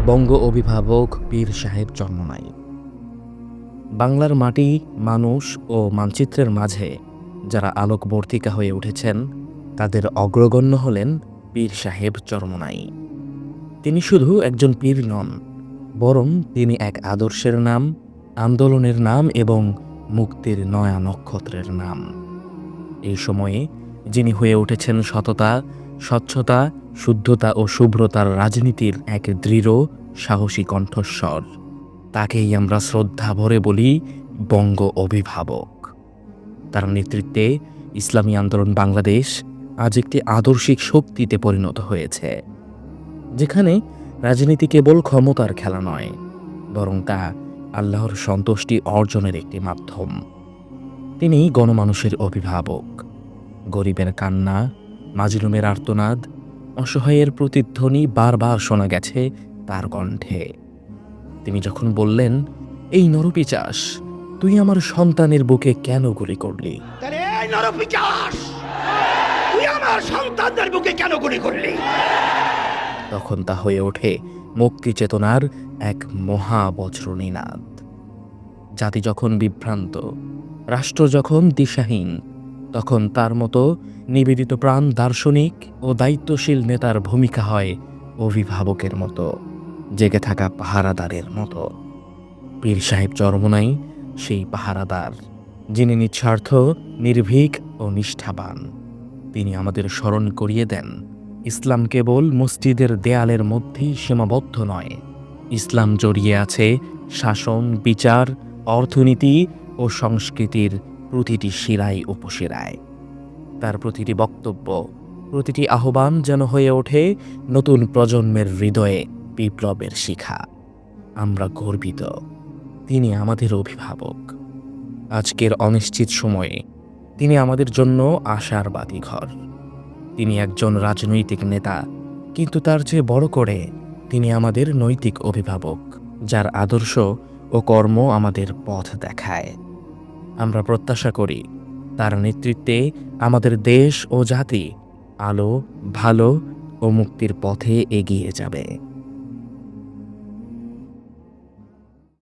বঙ্গ অভিভাবক পীর সাহেব চরমোনাই। বাংলার মাটি, মানুষ ও মানচিত্রের মাঝে যারা আলোকবর্তিকা হয়ে উঠেছেন তাদের অগ্রগণ্য হলেন পীর সাহেব চরমোনাই। তিনি শুধু একজন পীর নন, বরং তিনি এক আদর্শের নাম, আন্দোলনের নাম এবং মুক্তির নয়া নক্ষত্রের নাম। এই সময়ে যিনি হয়ে উঠেছেন সততা, স্বচ্ছতা, শুদ্ধতা ও শুভ্রতার রাজনীতির এক দৃঢ় সাহসী কণ্ঠস্বর, তাকেই আমরা শ্রদ্ধা ভরে বলি বঙ্গ অভিভাবক। তার নেতৃত্বে ইসলামী আন্দোলন বাংলাদেশ আজ একটি আদর্শিক শক্তিতে পরিণত হয়েছে, যেখানে রাজনীতি কেবল ক্ষমতার খেলা নয়, বরং তা আল্লাহর সন্তুষ্টি অর্জনের একটি মাধ্যম। তিনি গণমানুষের অভিভাবক। গরিবের কান্না, মাজলুমের আর্তনাদ, অসহায়ের প্রতিধ্বনি বারবার শোনা গেছে তার কণ্ঠে। তিনি যখন বললেন, এই নরপিশাচ, তুই আমার সন্তানের বুকে কেন গুলি করলি? এই নরপিশাচ, তুই আমার সন্তানদের বুকে কেন গুলি করলি? তখন তা হয়ে ওঠে মুক্তি চেতনার এক মহাবজ্রনীনাদ। জাতি যখন বিভ্রান্ত, রাষ্ট্র যখন দিশাহীন, তখন তার মতো নিবেদিত প্রাণ দার্শনিক ও দায়িত্বশীল নেতার ভূমিকা হয় অভিভাবকের মতো, জেগে থাকা পাহারাদারের মতো। পীর সাহেব চরমোনাই সেই পাহারাদার, যিনি নিঃস্বার্থ, নির্ভীক ও নিষ্ঠাবান। তিনি আমাদের স্মরণ করিয়ে দেন, ইসলাম কেবল মসজিদের দেয়ালের মধ্যেই সীমাবদ্ধ নয়। ইসলাম জড়িয়ে আছে শাসন, বিচার, অর্থনীতি ও সংস্কৃতির প্রতিটি শিরায় উপশিরায়। তার প্রতিটি বক্তব্য, প্রতিটি আহ্বান যেন হয়ে ওঠে নতুন প্রজন্মের হৃদয়ে বিপ্লবের শিখা। আমরা গর্বিত, তিনি আমাদের অভিভাবক। আজকের অনিশ্চিত সময়ে তিনি আমাদের জন্য আশার বাতিঘর। তিনি একজন রাজনৈতিক নেতা, কিন্তু তার চেয়ে বড় করে তিনি আমাদের নৈতিক অভিভাবক, যার আদর্শ ও কর্ম আমাদের পথ দেখায়। আমরা প্রত্যাশা করি তার নেতৃত্বে আমাদের দেশ ও জাতি আলো, ভালো ও মুক্তির পথে এগিয়ে যাবে।